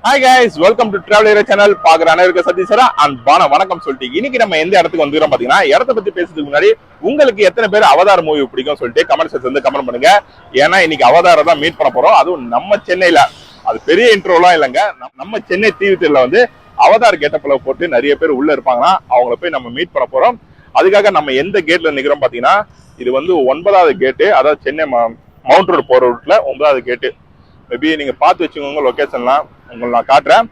Hi guys, welcome to travel channel. பாக்குற அனைவருக்கு சதீஷரா அன்பான வணக்கம் சொல்லிட்டு இன்னைக்கு நம்ம எந்த இடத்துக்கு வந்துக்கிறோம் பாத்தீங்கன்னா, இடத்த பத்தி பேசுறதுக்கு முன்னாடி உங்களுக்கு எத்தனை பேர் அவதார் மூவி பிடிக்கும் சொல்லிட்டு கமெண்ட் செக்ஷன் வந்து கமெண்ட் பண்ணுங்க. ஏன்னா இன்னைக்கு அவதார தான் மீட் பண்ண போறோம், அதுவும் நம்ம சென்னையில. அது பெரிய இன்ட்ரோலாம் இல்லைங்க, நம்ம சென்னை தீவுத்தில வந்து அவதார் கெட்டப்ல போட்டு நிறைய பேர் உள்ள இருப்பாங்கன்னா அவங்கள போய் நம்ம மீட் பண்ண போறோம். அதுக்காக நம்ம எந்த கேட்ல நிக்கிறோம் பாத்தீங்கன்னா, இது வந்து 9வது கேட்டு, அதாவது சென்னை மவுண்ட் ரோடு போற ரூட்ல 9வது கேட்டு. மேபி நீங்க பார்த்து வச்சுக்கோங்க, லொகேஷன்லாம் உங்களுக்கு நான் காட்டுறேன்.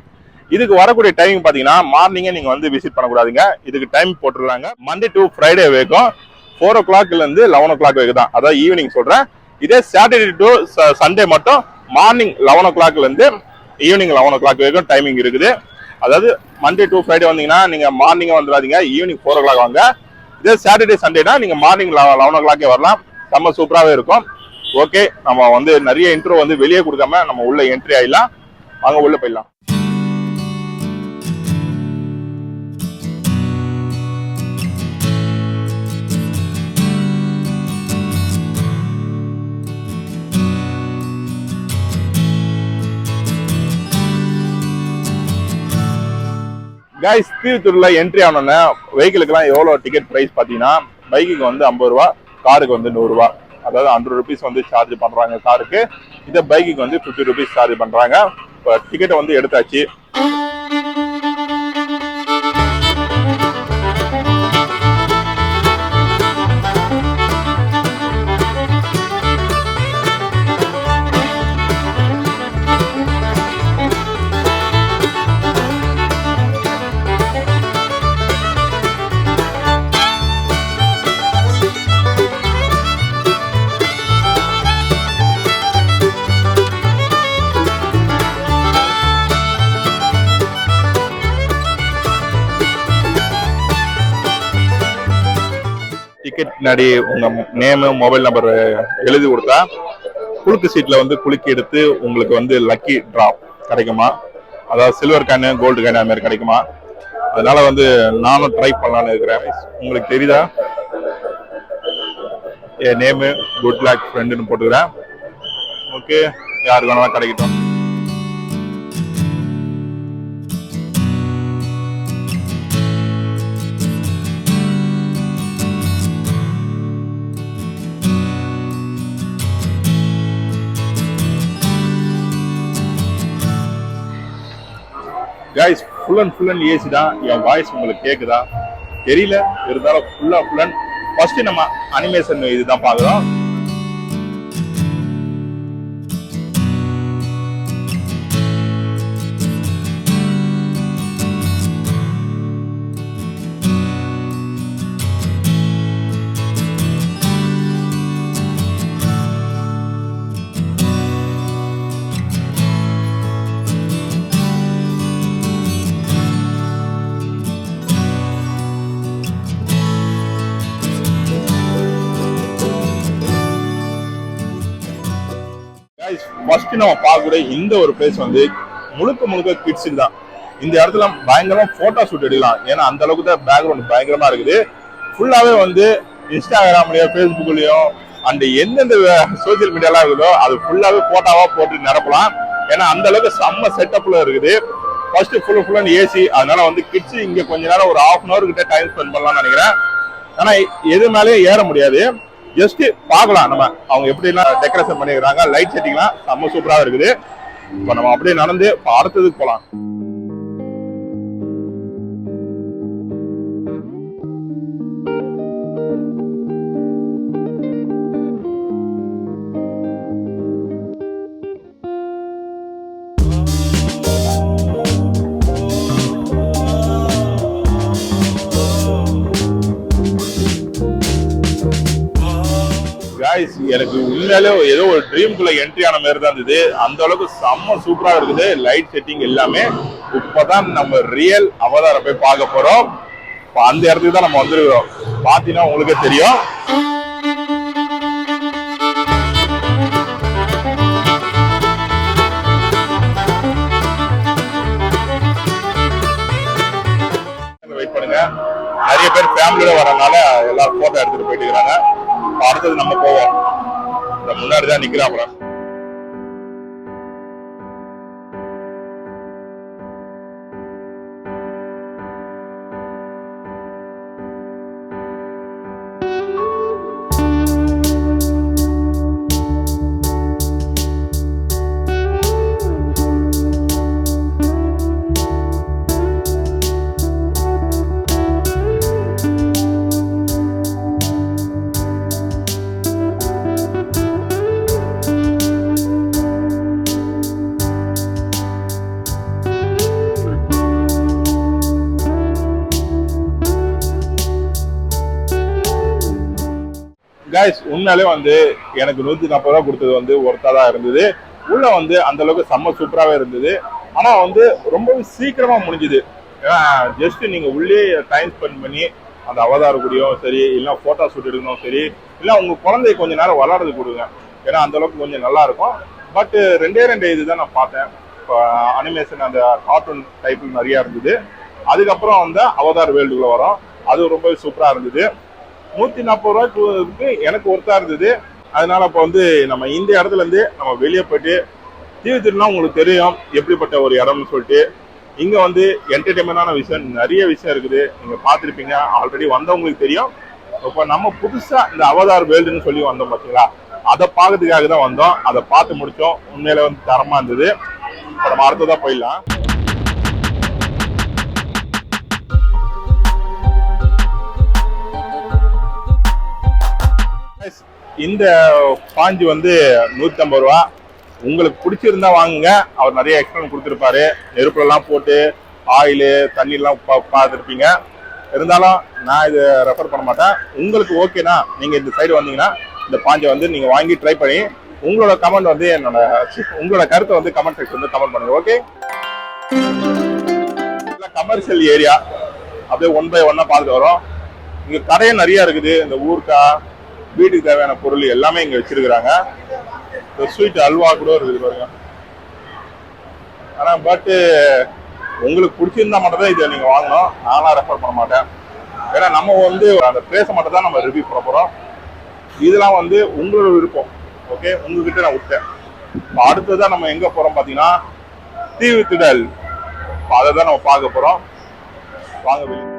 இதுக்கு வரக்கூடிய டைமிங் பாத்தீங்கன்னா மார்னிங்கே நீங்க வந்து விசிட் பண்ணக்கூடாதுங்க. இதுக்கு டைம் போட்டுருக்காங்க, மண்டே டு ஃப்ரைடே வரைக்கும் 4 o'clock இருந்து 11 o'clock வரைக்கும் தான், அதாவது ஈவினிங் சொல்றேன். இதே சாட்டர்டே டு சண்டே மட்டும் மார்னிங் 11 o'clock இருந்து ஈவினிங் 11 o'clock வரைக்கும் டைமிங் இருக்குது. அதாவது மண்டே டு ஃப்ரைடே வந்தீங்கன்னா நீங்க மார்னிங்கே வந்துடாதீங்க, ஈவினிங் 4 o'clock வாங்க. இதே சாட்டர்டே சண்டேனா நீங்க மார்னிங் 11 o'clock வரலாம், செம்ம சூப்பராகவே இருக்கும். ஓகே, நம்ம வந்து நிறைய இன்ட்ரோ வந்து வெளியே கொடுக்காம நம்ம உள்ள என்ட்ரி ஆயிடலாம். வாங்க உள்ள போயிடலாம். கைஸ், தீவுத்தூர்ல என்ட்ரி ஆனோன்னா வெஹிக்கிளுக்கெல்லாம் எவ்வளோ டிக்கெட் ப்ரைஸ் பார்த்தீங்கன்னா, பைக்குக்கு வந்து 50 ரூபா, காருக்கு வந்து 100 ரூபா. அதாவது 100 rupees வந்து சார்ஜ் பண்றாங்க காருக்கு. இதை பைக்குக்கு வந்து 50 rupees சார்ஜ் பண்றாங்க. இப்போ டிக்கெட்டை வந்து எடுத்தாச்சு. டிக்கெட் பின்னாடி உங்க நேமு மொபைல் நம்பர் எழுதி கொடுத்தா குலுக்கு சீட்ல வந்து குலுக்கி எடுத்து உங்களுக்கு வந்து லக்கி டிராப் கிடைக்குமா, அதாவது சில்வர் கேனு கோல்டு கேனு அது மாதிரி கிடைக்குமா. அதனால வந்து நானும் ட்ரை பண்ணலான்னு இருக்கிறேன். உங்களுக்கு தெரியுதா, என் நேமு குட் லக் ஃப்ரெண்டுன்னு போட்டுக்கிறேன். ஓகே, யாருக்கு வேணாலும் கிடைக்கட்டும். கைஸ், ஃபுல் அண்ட் ஏசி தான். என் வாய்ஸ் உங்களுக்கு கேக்குதா தெரியல, இருந்தாலும் ஃபுல் அண்ட் ஃபர்ஸ்ட் நம்ம அனிமேஷன் இதுதான் பார்க்குறோம். ஃபர்ஸ்ட் நம்ம பார்க்கக்கூடிய இந்த ஒரு பிளேஸ் வந்து முழுக்க கிட்ஸுக்கு தான். இந்த இடத்துல பயங்கரமா போட்டோ ஷூட் எடுக்கலாம், ஏன்னா அந்த அளவுக்கு தான் பேக்ரவுண்ட் பயங்கரமா இருக்குது. ஃபுல்லாவே வந்து இன்ஸ்டாகிராம்லயோ ஃபேஸ்புக்லயும் அண்ட் எந்தெந்த சோசியல் மீடியாலாம் இருக்குதோ அது ஃபுல்லாவே போட்டோவா போட்டு நிரப்பலாம். ஏன்னா அந்த அளவுக்கு செம்ம செட்டப்ல இருக்குது. ஃபர்ஸ்ட் ஃபுல் அண்ட் ஏசி, அதனால வந்து கிட்ஸ் இங்க கொஞ்ச நேரம் ஒரு 1/2 hour கிட்ட டைம் ஸ்பெண்ட் பண்ணலாம்னு நினைக்கிறேன். ஆனா எது மேலேயே ஏற முடியாது, ஜஸ்ட் பார்க்கலாம் நம்ம அவங்க எப்படிலாம் டெக்கரேஷன் பண்ணிக்கிறாங்க. லைட் செட்டிங்லாம் செம்ம சூப்பரா இருக்குது. இப்போ நம்ம அப்படியே நடந்து அடுத்ததுக்கு போலாம். எனக்கு உண்மையிலே ஏதோ ஒரு ட்ரீம்குள்ள என்ட்ரி ஆன மாதிரி தான் இருந்தது. அந்த அளவுக்கு செம்ம சூப்பரா இருக்குது, லைட் செட்டிங் எல்லாமே. இப்பதான் நம்ம ரியல் அவதார போய் பார்க்க போறோம். அந்த இடத்துக்கு தான் நம்ம வந்துருக்கிறோம். பாத்தீங்கன்னா உங்களுக்கே தெரியும். வெயிட் பண்ணுங்க, நிறைய பேர் ஃபேமிலியோட வரனால எல்லாரும் போட்டோ எடுத்துட்டு போயிட்டு இருக்காங்க. அடுத்தது நம்ம போவோம். முன்னாடிதான் நிக்கிறாங்க. கைஸ் உண்மையாலே வந்து எனக்கு 140 ரூபா கொடுத்தது வந்து ஒர்த்தா தான் இருந்தது. உள்ள வந்து அந்த அளவுக்கு செம்ம சூப்பராகவே இருந்தது. ஆனா வந்து ரொம்ப சீக்கிரமா முடிஞ்சுது. ஏன்னா ஜஸ்ட் நீங்க உள்ளே டைம் ஸ்பெண்ட் பண்ணி அந்த அவதார கூடியும் சரி, இல்லை போட்டோ ஷூட் எடுக்கணும் சரி, இல்லை உங்க குழந்தைய கொஞ்ச நேரம் விளாடுறது கொடுங்க. ஏன்னா அந்த அளவுக்கு கொஞ்சம் நல்லா இருக்கும். பட் ரெண்டே இதுதான் நான் பார்த்தேன். இப்போ அனிமேஷன் அந்த கார்ட்டூன் டைப்பில் நிறையா இருந்தது. அதுக்கப்புறம் வந்து அவதார் வேர்ல்டுக்குள்ள வரும். அது ரொம்ப சூப்பரா இருந்தது. 140 ரூபாய்க்கு எனக்கு ஒர்த்தா இருந்தது. அதனால இப்போ வந்து நம்ம இந்த இடத்துல இருந்து நம்ம வெளியே போயிட்டு தீவுத்திருனா உங்களுக்கு தெரியும் எப்படிப்பட்ட ஒரு இடம்னு சொல்லிட்டு. இங்க வந்து என்டர்டைன்மெண்டான விஷயம் நிறைய விஷயம் இருக்குது. நீங்க பார்த்துருப்பீங்க, ஆல்ரெடி வந்தவங்களுக்கு தெரியும். இப்போ நம்ம புதுசா இந்த அவதார் வேர்ல்டுன்னு சொல்லி வந்தோம் பார்த்தீங்களா, அதை பார்க்கறதுக்காக தான் வந்தோம். அதை பார்த்து முடிச்சோம். உண்மையில வந்து தரமா இருந்தது. இப்போ நம்ம அடுத்ததா போயிடலாம். இந்த பாஞ்சு வந்து 150 ரூபா. உங்களுக்கு பிடிச்சிருந்தா வாங்குங்க. அவர் நிறைய எக்ஸ்பிளைன் கொடுத்துருப்பாரு. நெருப்புலாம் போட்டு ஆயிலு தண்ணிலாம் பார்த்துருப்பீங்க. இருந்தாலும் நான் இதை ரெஃபர் பண்ண மாட்டேன். உங்களுக்கு ஓகேனா நீங்க இந்த சைடு வந்தீங்கன்னா இந்த பாஞ்சை வந்து நீங்க வாங்கி ட்ரை பண்ணி உங்களோட கமெண்ட் வந்து உங்களோட கருத்தை வந்து கமெண்ட் செக்ஷன் வந்து கமெண்ட் பண்ணுங்க. ஓகே, கமர்ஷியல் ஏரியா அப்படியே 1 by 1 பார்த்துட்டு வரோம். இங்க கடையும் நிறைய இருக்குது. இந்த ஊர்க்காய், வீட்டுக்கு தேவையான பொருள் எல்லாமே இங்க வச்சிருக்கிறாங்க. ஸ்வீட் அல்வா கூட இருக்குது பாருங்க. ஆனா பட் உங்களுக்கு பிடிச்சிருந்தா மட்டும் தான் இதை நீங்க வாங்கணும். நானும் ரெஃபர் பண்ண மாட்டேன். ஏன்னா நம்ம வந்து அந்த பிளேஸை மட்டும் தான் நம்ம ரிவ்யூ பண்ண போறோம். இதெல்லாம் வந்து உங்களோட விருப்பம். ஓகே, உங்ககிட்ட நான் விட்டேன். அடுத்ததான் நம்ம எங்க போறோம் பாத்தீங்கன்னா தீவுத்திடல். அதை தான் நம்ம பார்க்க போறோம். வாங்க வெளியே.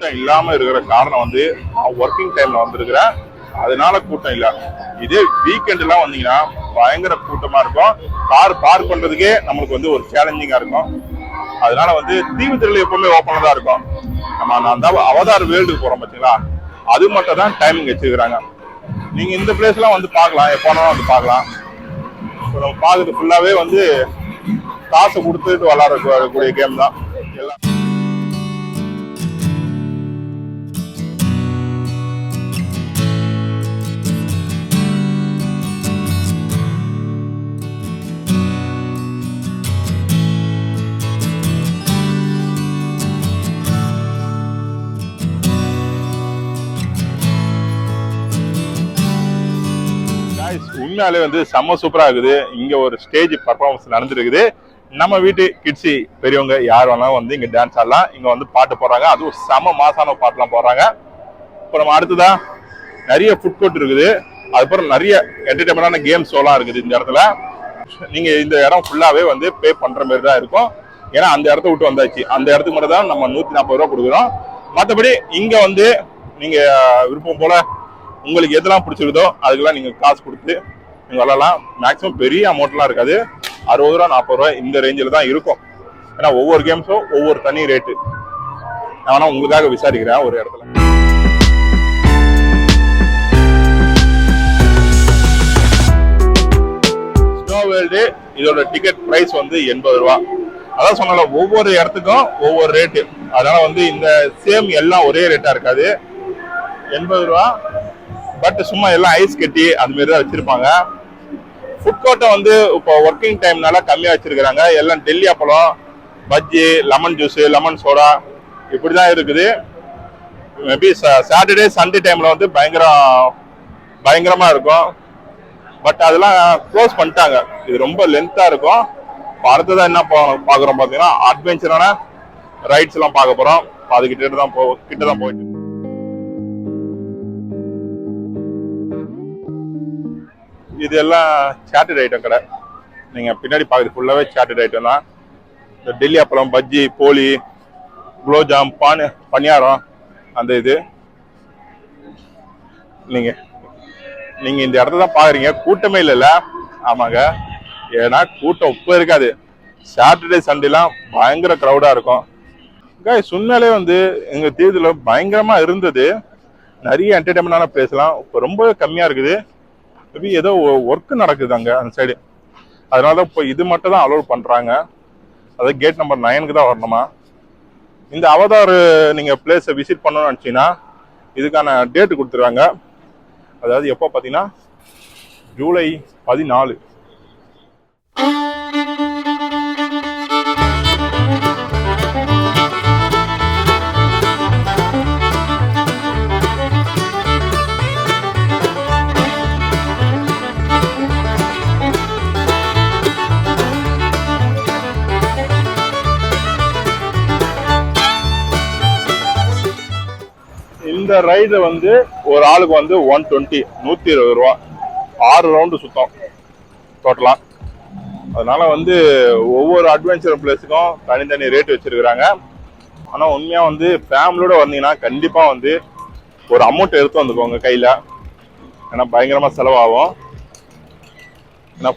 கூட்டம் இல்லாம இருக்கிற காரணம் வந்து நான் ஒர்க்கிங் டைம்ல வந்திருக்கிறேன். அதனால கூட்டம் இல்ல. இதே வீக்கெண்ட் எல்லாம் வந்தீங்கன்னா பயங்கர கூட்டமா இருக்கும். கார் பார்க் பண்றதுக்கே நம்மளுக்கு வந்து ஒரு சேலஞ்சிங்கா இருக்கும். அதனால வந்து தீவுத்திடல் எப்பவுமே ஓப்பனா தான் இருக்கும். நம்ம அந்த அவதார் வேர்ல்டுக்கு போறோம் பாத்தீங்களா, அது மட்டும் தான் டைமிங் வச்சிருக்கிறாங்க. நீங்க இந்த பிளேஸ் எல்லாம் வந்து பார்க்கலாம், எப்போனாலும் வந்து பார்க்கலாம். நம்ம பார்க்கறது ஃபுல்லாவே வந்து காசு கொடுத்துட்டு விளாடக்கூடிய கேம் தான் எல்லாம். உண்மையாலே வந்து செம்ம சூப்பரா இருக்குது. இங்க ஒரு ஸ்டேஜ் பர்ஃபார்மன்ஸ் நடந்துருக்குது. நம்ம வீட்டு கிட்ஸி பெரியவங்க யார் வேணாலும் வந்து இங்க டான்ஸ் ஆடலாம். இங்க வந்து பாட்டு போடுறாங்க. அதுவும் செம்ம மாசான பாட்டுலாம் போடுறாங்க. இப்போ நம்ம அடுத்ததான் நிறைய ஃபுட் கோர்ட் இருக்குது. அதுக்கப்புறம் நிறைய என்டர்டைன்மெண்டான கேம் ஷோலாம் இருக்குது இந்த இடத்துல. நீங்க இந்த இடம் ஃபுல்லாவே வந்து பே பண்ற மாதிரி தான் இருக்கும். ஏன்னா அந்த இடத்த விட்டு வந்தாச்சு. அந்த இடத்துக்கு மட்டும் தான் நம்ம 140 ரூபா கொடுக்குறோம். மற்றபடி இங்க வந்து நீங்க விருப்பம் போல உங்களுக்கு எதெல்லாம் பிடிச்சிருதோ அதுக்கெல்லாம் நீங்க காசு கொடுத்து நீங்க விளாடலாம். மேக்ஸிமம் பெரிய அமௌண்ட்லாம் இருக்காது. 60 ரூபா 40 ரூபா இந்த ரேஞ்சில் தான் இருக்கும். ஏன்னா ஒவ்வொரு கேம்ஸும் ஒவ்வொரு தனி ரேட்டு. நான் வேணா உங்களுக்காக விசாரிக்கிறேன் ஒரு இடத்துல. ஸ்னோ வேர்ல்டு இதோட டிக்கெட் பிரைஸ் வந்து 80 ரூபா. அதான் சொன்னால ஒவ்வொரு இடத்துக்கும் ஒவ்வொரு ரேட்டு. அதனால வந்து இந்த சேம் எல்லாம் ஒரே ரேட்டா இருக்காது. 80 ரூபா. பட் சும்மா எல்லாம் ஐஸ் கட்டி அது மாதிரி தான் வச்சிருப்பாங்க. ஃபுட் கோர்ட்டை வந்து இப்போ ஒர்க்கிங் டைம்னால கம்மியாக வச்சிருக்கிறாங்க. எல்லாம் டெல்லி அப்பளம், bajji, lemon juice, lemon soda இப்படி தான் இருக்குது. மேபி சாட்டர்டே சண்டே டைம்ல வந்து பயங்கரமா இருக்கும். பட் அதெல்லாம் க்ளோஸ் பண்ணிட்டாங்க. இது ரொம்ப லென்த்தா இருக்கும். அடுத்ததான் என்ன பார்க்குறோம் பார்த்தீங்கன்னா அட்வென்ச்சரான ரைட்ஸ் எல்லாம் பார்க்க போறோம். அதுக்கிட்ட தான் போயிட்டு இது எல்லாம் சாட்டட் ஐட்டம் கடை. நீங்க பின்னாடி பாக்குறது ஃபுல்லாவே சாட்டட் ஐட்டம் தான். இந்த டெல்லி அப்பளம், பஜ்ஜி, போலி, குலோப்ஜாம், பனியாரம் அந்த இது. நீங்க இந்த இடத்த தான் பாக்குறீங்க. கூட்டமே இல்லைல்ல? ஆமாங்க, ஏன்னா கூட்டம் உப்ப இருக்காது. சாட்டர்டே சண்டேலாம் பயங்கர கிரௌடா இருக்கும். உண்மையிலே வந்து எங்க தேதியில பயங்கரமா இருந்தது. நிறைய என்டர்டைன்மெண்டான பிளேஸ்லாம் இப்போ ரொம்ப கம்மியா இருக்குது. மேபி ஏதோ ஒர்க் நடக்குது அங்க அந்த சைடு. அதனால இப்போ இது மட்டும் தான் அலோவ் பண்றாங்க. அதாவது கேட் நம்பர் 9க்கு தான் வரணுமா. இந்த அவதார் நீங்க பிளேஸை விசிட் பண்ணணும்னு நினச்சிங்கன்னா இதுக்கான டேட்டு கொடுத்துருவாங்க. அதாவது எப்போ பார்த்தீங்கன்னா ஜூலை 14. இந்த ரைடு வந்து ஒரு ஆளுக்கு வந்து 120 120 ரூபா, 6 ரவுண்டு சுத்தம் டோட்டலா. அதனால வந்து ஒவ்வொரு அட்வென்ச்சர் பிளேஸுக்கும் தனித்தனி ரேட் வச்சிருக்கிறாங்க. ஆனால் உண்மையாக வந்து ஃபேமிலியோட வந்தீங்கன்னா கண்டிப்பாக வந்து ஒரு அமௌண்ட் எடுத்து வந்துக்கோங்க கையில், ஏன்னா பயங்கரமாக செலவாகும். ஏன்னா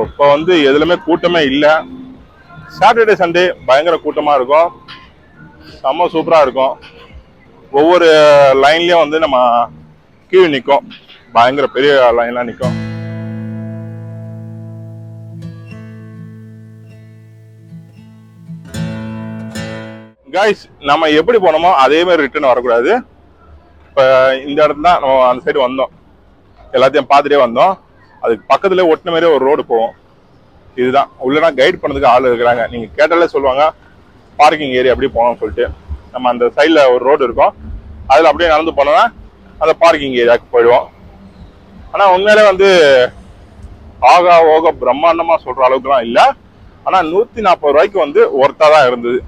இப்போ வந்து எதுலையுமே கூட்டமே இல்லை. சாட்டர்டே சண்டே பயங்கர கூட்டமாக இருக்கும், செம்ம சூப்பராக இருக்கும். ஒவ்வொரு லைன்லயும் வந்து நம்ம கியூ நிற்கும், பயங்கர பெரிய லைன்லாம் நிற்கும். கைஸ், நம்ம எப்படி போனோமோ அதே மாதிரி ரிட்டர்ன் வரக்கூடாது. இப்போ இந்த இடத்துல தான் நம்ம அந்த சைடு வந்தோம், எல்லாத்தையும் பார்த்துட்டே வந்தோம். அதுக்கு பக்கத்துல ஒட்டின மாதிரி ஒரு ரோடு போவோம். இதுதான் உள்ளனா கைட் பண்ணதுக்கு ஆள் இருக்கிறாங்க. நீங்க கேட்டாலே சொல்லுவாங்க பார்க்கிங் ஏரியா அப்படி போனோம்னு சொல்லிட்டு. நம்ம அந்த சைட்ல ஒரு ரோடு இருக்கும், அதில் அப்படியே நடந்து போனோம்னா அந்த பார்க்கிங் ஏரியாவுக்கு போயிடுவோம். ஆனால் உண்மையிலே வந்து ஆகா ஓக பிரம்மாண்டமாக சொல்கிற அளவுக்குலாம் இல்லை. ஆனால் 140 ரூபாய்க்கு வந்து ஒர்த்தாக தான் இருந்தது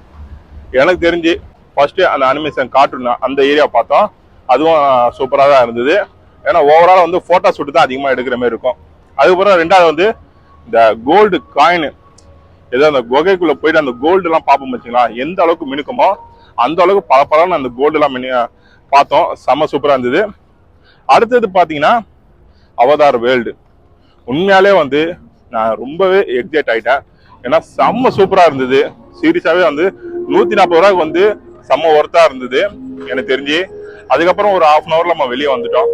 எனக்கு தெரிஞ்சு. ஃபர்ஸ்ட்டு அந்த அனிமேஷன் கார்ட்டூன் அந்த ஏரியா பார்த்தோம், அதுவும் சூப்பராக தான் இருந்தது. ஏன்னா ஓவரால் வந்து ஃபோட்டோ ஷூட்டு தான் அதிகமாக எடுக்கிற மாதிரி இருக்கும். அதுக்கப்புறம் ரெண்டாவது வந்து இந்த கோல்டு காயின், ஏதோ அந்த குகைக்குள்ளே போயிட்டு அந்த கோல்டுலாம் பார்ப்போம் வச்சுங்களா, எந்த அளவுக்கு மினுக்குமோ அந்த அளவுக்கு பல அந்த கோல்டுலாம் பார்த்தோம். செம்ம சூப்பராக இருந்தது. அடுத்தது பார்த்தீங்கன்னா அவதார் வேர்ல்டு. உண்மையாலே வந்து நான் ரொம்பவே எக்ஸைட் ஆகிட்டேன், ஏன்னா செம்ம சூப்பராக இருந்தது. சீரியஸாகவே வந்து 140 ரூபாய்க்கு வந்து செம்ம ஒர்த்தாக இருந்தது எனக்கு தெரிஞ்சு. அதுக்கப்புறம் ஒரு ½ ஹவரில் நம்ம வெளியே வந்துட்டோம்.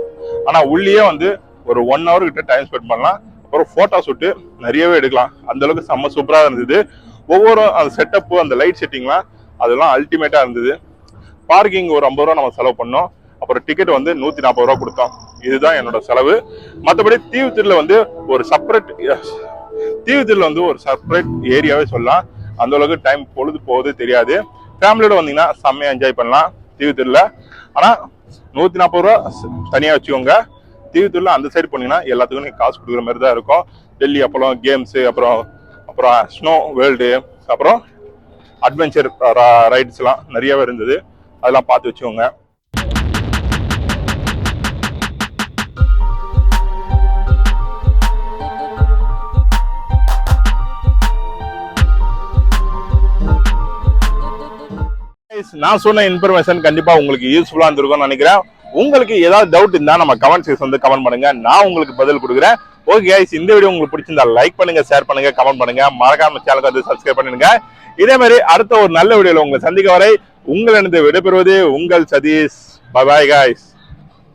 ஆனால் உள்ளே வந்து ஒரு 1 ஹவர் கிட்ட டைம் ஸ்பெண்ட் பண்ணலாம். அப்புறம் ஃபோட்டோ ஷூட்டு நிறையவே எடுக்கலாம், அந்த அளவுக்கு செம்ம சூப்பராக இருந்தது. ஒவ்வொரு அந்த செட்டப்பு, அந்த லைட் செட்டிங்லாம் அதெல்லாம் அல்டிமேட்டாக இருந்தது. பார்க்கிங் ஒரு 50 ரூபா நம்ம செலவு பண்ணோம். அப்புறம் டிக்கெட் வந்து 140 ரூபா கொடுத்தோம். இதுதான் என்னோட செலவு. மற்றபடி தீவுத்திரில வந்து ஒரு செப்பரேட் ஏரியாவே சொல்லலாம். அந்த அளவுக்கு டைம் பொழுது போகுது தெரியாது. ஃபேமிலியோட வந்தீங்கன்னா செம்மையா என்ஜாய் பண்ணலாம் தீவுத்திரில. ஆனால் 140 ரூபா தனியாக வச்சுக்கோங்க. தீவுத்திரில அந்த சைடு போனீங்கன்னா எல்லாத்துக்கும் நீங்கள் காசு கொடுக்குற மாதிரி தான் இருக்கும். டெல்லி அப்பளம் கேம்ஸு, அப்புறம் ஸ்னோ வேர்ல்டு, அப்புறம் அட்வென்ச்சர் ரைட்ஸ்லாம் நிறையவே இருந்தது. அதெல்லாம் பார்த்து வச்சுக்கோங்க. நான் சொன்ன இன்ஃபர்மேஷன் கண்டிப்பா உங்களுக்கு யூஸ்ஃபுல்லா இருந்திருக்கும்னு நினைக்கிறேன். உங்களுக்கு ஏதாவது டவுட் இருந்தா நம்ம கமெண்ட் செக்ஷன் வந்து கமெண்ட் பண்ணுங்க, நான் உங்களுக்கு பதில் கொடுக்குறேன். ஓகே கைஸ், இந்த வீடியோ உங்களுக்கு பிடிச்சிருந்தா லைக் பண்ணுங்க, ஷேர் பண்ணுங்க, கமெண்ட் பண்ணுங்க, மறக்காம சேனலுக்கு வந்து சப்ஸ்கிரைப் பண்ணுங்க. இதே மாதிரி அடுத்த ஒரு நல்ல வீடியோல உங்களை சந்திக்க வரை உங்களிடம் விடைபெறுவது உங்கள் சதீஷ். Bye bye guys.